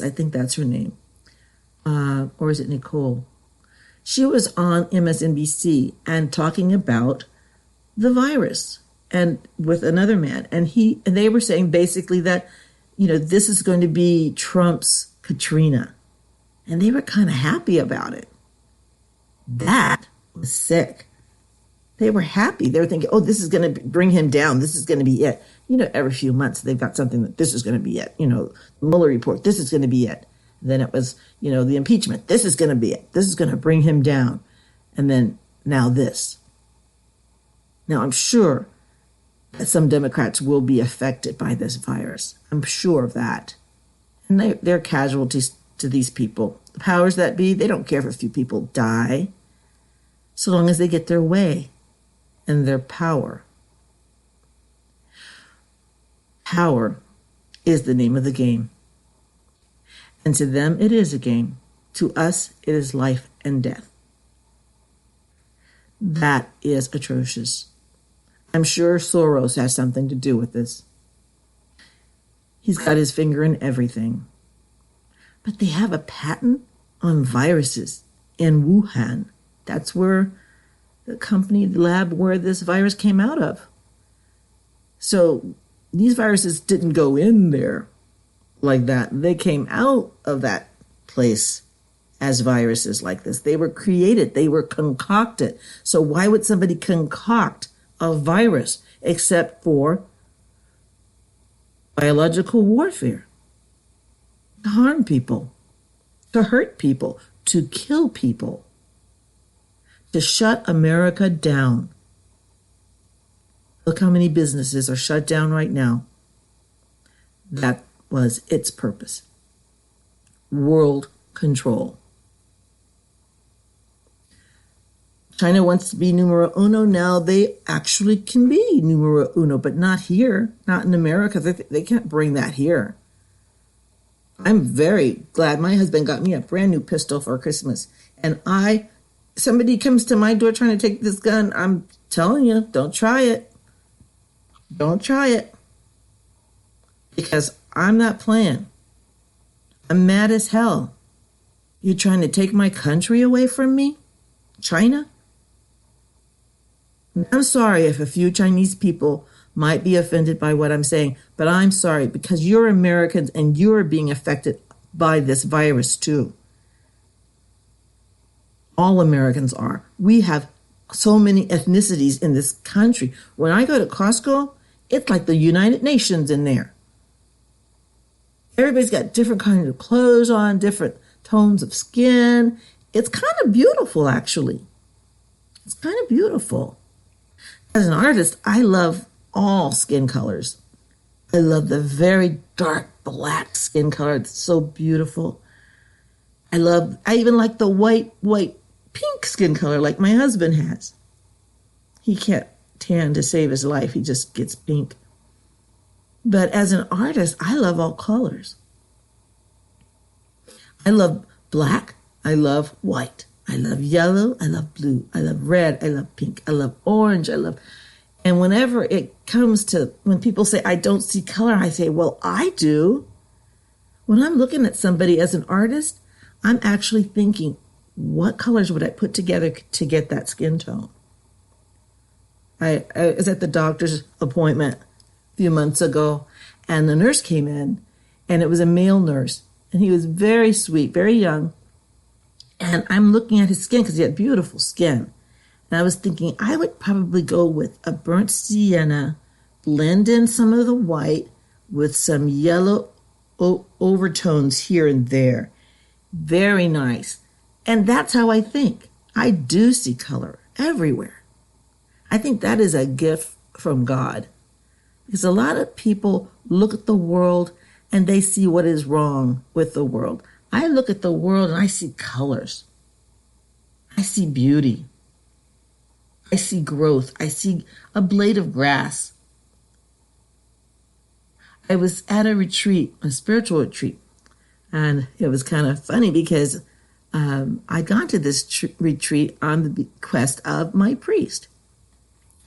I think that's her name. Or is it Nicole? She was on MSNBC and talking about the virus and with another man. And they were saying basically that, this is going to be Trump's Katrina. And they were kind of happy about it. That was sick. They were happy. They were thinking, this is going to bring him down. This is going to be it. Every few months they've got something that this is going to be it. The Mueller report, this is going to be it. Then it was, the impeachment. This is going to be it. This is going to bring him down. And then now this. Now, I'm sure that some Democrats will be affected by this virus. I'm sure of that. And they're casualties to these people. The powers that be, they don't care if a few people die, so long as they get their way and their power. Power is the name of the game. And to them, it is a game. To us, it is life and death. That is atrocious. I'm sure Soros has something to do with this. He's got his finger in everything. But they have a patent on viruses in Wuhan. That's where the company, the lab where this virus came out of. So these viruses didn't go in there like that. They came out of that place as viruses like this. They were created. They were concocted. So why would somebody concoct a virus except for biological warfare? To harm people, to hurt people, to kill people, to shut America down. Look how many businesses are shut down right now. That was its purpose. World control. China wants to be numero uno. Now they actually can be numero uno, but not here, not in America. They can't bring that here. I'm very glad my husband got me a brand new pistol for Christmas. And somebody comes to my door trying to take this gun, I'm telling you, don't try it. Don't try it. Because I'm not playing. I'm mad as hell. You're trying to take my country away from me? China? I'm sorry if a few Chinese people might be offended by what I'm saying, but I'm sorry because you're Americans and you're being affected by this virus too. All Americans are. We have so many ethnicities in this country. When I go to Costco, it's like the United Nations in there. Everybody's got different kinds of clothes on, different tones of skin. It's kind of beautiful, actually. It's kind of beautiful. As an artist, I love all skin colors. I love the very dark black skin color. It's so beautiful. I even like the white, pink skin color like my husband has. He can't tan to save his life. He just gets pink. But as an artist, I love all colors. I love black. I love white. I love yellow. I love blue. I love red. I love pink. I love orange. And whenever it comes to, when people say, I don't see color, I say, well, I do. When I'm looking at somebody as an artist, I'm actually thinking, what colors would I put together to get that skin tone? I was at the doctor's appointment a few months ago, and the nurse came in, and it was a male nurse, and he was very sweet, very young. And I'm looking at his skin because he had beautiful skin. And I was thinking I would probably go with a burnt sienna, blend in some of the white with some yellow overtones here and there. Very nice. And that's how I think. I do see color everywhere. I think that is a gift from God. Because a lot of people look at the world and they see what is wrong with the world. I look at the world and I see colors. I see beauty. I see growth. I see a blade of grass. I was at a retreat, a spiritual retreat, and it was kind of funny because I'd gone to this retreat on the bequest of my priest.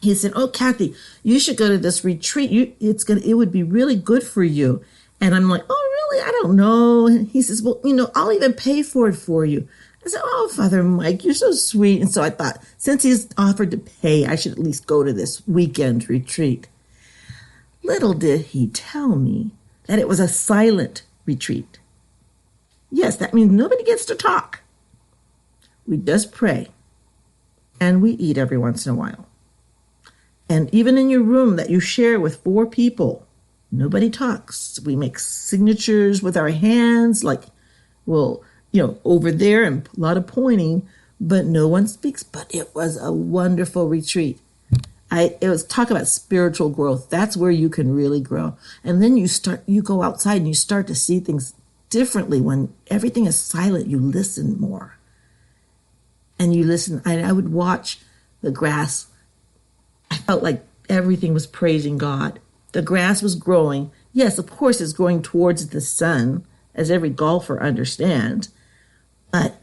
He said, "Oh, Kathy, you should go to this retreat. It would be really good for you." And I'm like, "Oh, I don't know. And he says, well, I'll even pay for it for you. I said, oh, Father Mike, you're so sweet. And so I thought, since he's offered to pay, I should at least go to this weekend retreat. Little did he tell me that it was a silent retreat. Yes, that means nobody gets to talk. We just pray, and we eat every once in a while. And even in your room that you share with 4 people, nobody talks. We make signatures with our hands, like, well, over there, and a lot of pointing, but no one speaks. But it was a wonderful retreat. It was talk about spiritual growth. That's where you can really grow. And then you go outside and you start to see things differently. When everything is silent, you listen more. And you listen. I would watch the grass. I felt like everything was praising God. The grass was growing. Yes, of course, it's growing towards the sun, as every golfer understands. But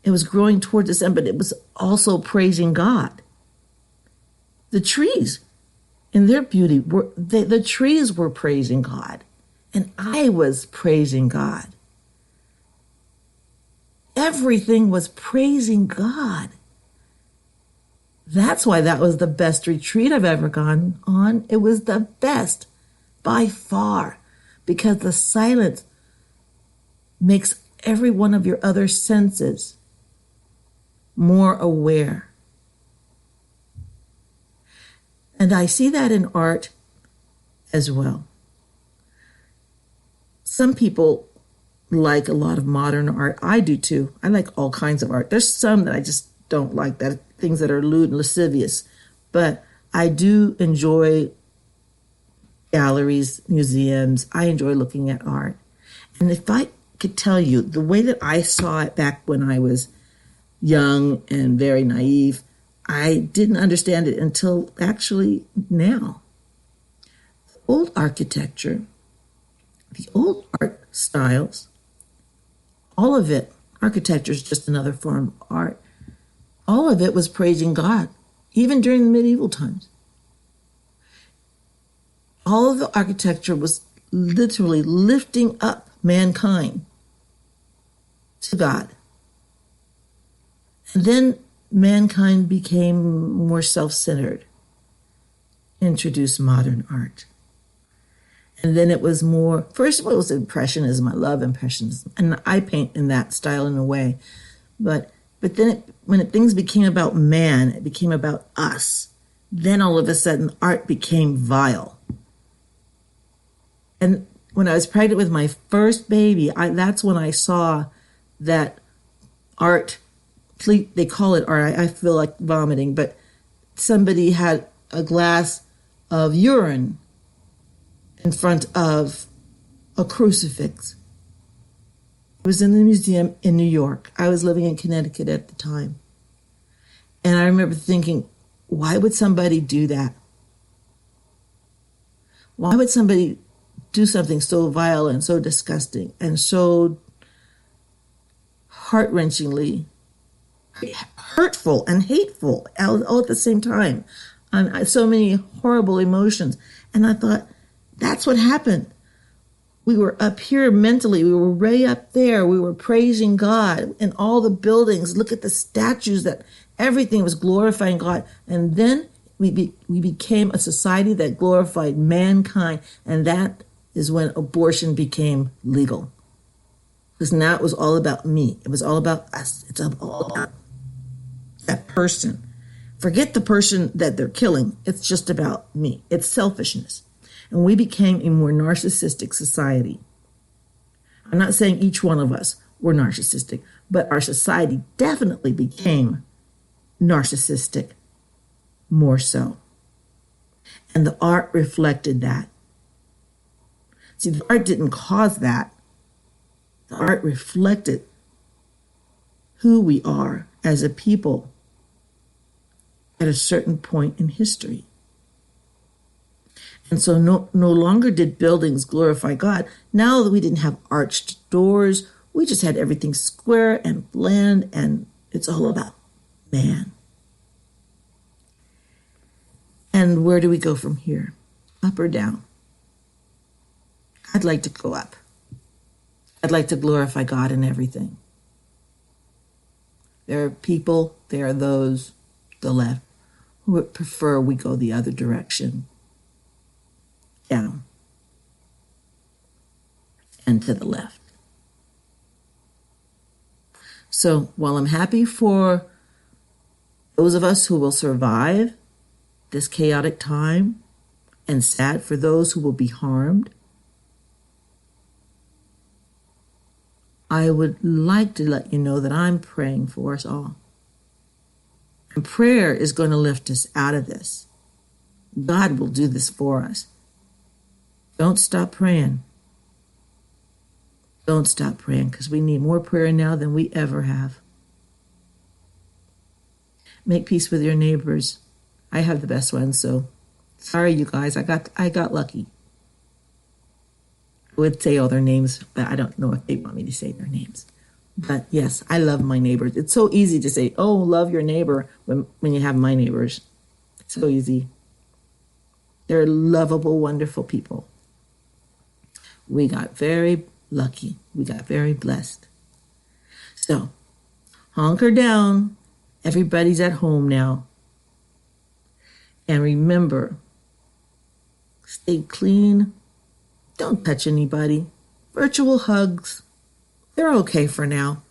it was growing towards the sun, but it was also praising God. The trees, in their beauty, the trees were praising God. And I was praising God. Everything was praising God. That's why that was the best retreat I've ever gone on. It was the best by far, because the silence makes every one of your other senses more aware. And I see that in art as well. Some people like a lot of modern art. I do too. I like all kinds of art. There's some that I just don't like, that things that are lewd and lascivious. But I do enjoy galleries, museums. I enjoy looking at art. And if I could tell you the way that I saw it back when I was young and very naive, I didn't understand it until actually now. The old architecture, the old art styles, all of it, architecture is just another form of art. All of it was praising God, even during the medieval times. All of the architecture was literally lifting up mankind to God. And then mankind became more self-centered, introduced modern art. And then it was more, first of all, it was Impressionism. I love Impressionism. And I paint in that style in a way. But then things became about man, it became about us. Then all of a sudden, art became vile. And when I was pregnant with my first baby, that's when I saw that art, they call it art, I feel like vomiting, but somebody had a glass of urine in front of a crucifix. It was in the museum in New York. I was living in Connecticut at the time. And I remember thinking, why would somebody do that? Why would somebody do something so vile and so disgusting and so heart-wrenchingly hurtful and hateful all at the same time? So many horrible emotions. And I thought, that's what happened. We were up here mentally. We were way up there. We were praising God in all the buildings. Look at the statues, that everything was glorifying God. And then we became a society that glorified mankind. And that is when abortion became legal. Because now it was all about me. It was all about us. It's all about that person. Forget the person that they're killing. It's just about me. It's selfishness. And we became a more narcissistic society. I'm not saying each one of us were narcissistic, but our society definitely became narcissistic more so. And the art reflected that. See, the art didn't cause that. The art reflected who we are as a people at a certain point in history. And so no longer did buildings glorify God. Now that we didn't have arched doors, we just had everything square and bland, and it's all about man. And where do we go from here? Up or down? I'd like to go up. I'd like to glorify God in everything. There are people, there are those, the left, who would prefer we go the other direction, down, and to the left. So while I'm happy for those of us who will survive this chaotic time, and sad for those who will be harmed, I would like to let you know that I'm praying for us all. And prayer is going to lift us out of this. God will do this for us. Don't stop praying. Don't stop praying, because we need more prayer now than we ever have. Make peace with your neighbors. I have the best ones, so sorry, you guys. I got lucky. I would say all their names, but I don't know if they want me to say their names. But yes, I love my neighbors. It's so easy to say, oh, love your neighbor when you have my neighbors. It's so easy. They're lovable, wonderful people. We got very lucky. We got very blessed. So, hunker down. Everybody's at home now. And remember, stay clean. Don't touch anybody. Virtual hugs, they're okay for now.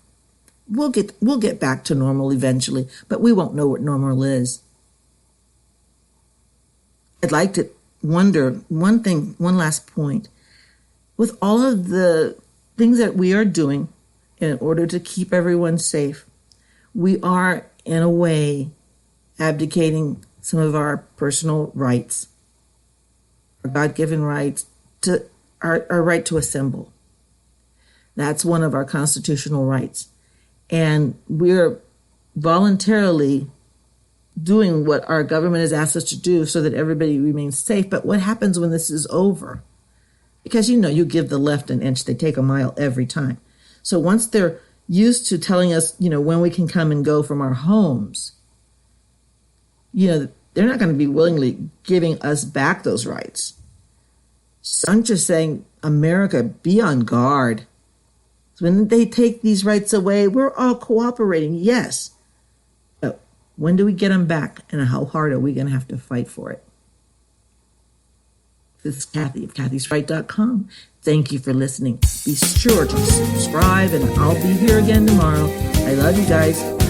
We'll get back to normal eventually, but we won't know what normal is. I'd like to wonder one last point. With all of the things that we are doing in order to keep everyone safe, we are, in a way, abdicating some of our personal rights, our God-given rights, to our right to assemble. That's one of our constitutional rights. And we're voluntarily doing what our government has asked us to do so that everybody remains safe. But what happens when this is over? Because, you give the left an inch, they take a mile every time. So once they're used to telling us, when we can come and go from our homes, they're not going to be willingly giving us back those rights. So I'm just saying, America, be on guard. When they take these rights away, we're all cooperating, yes. But when do we get them back, and how hard are we going to have to fight for it? This is Kathy of kathysright.com. Thank you for listening. Be sure to subscribe, and I'll be here again tomorrow. I love you guys.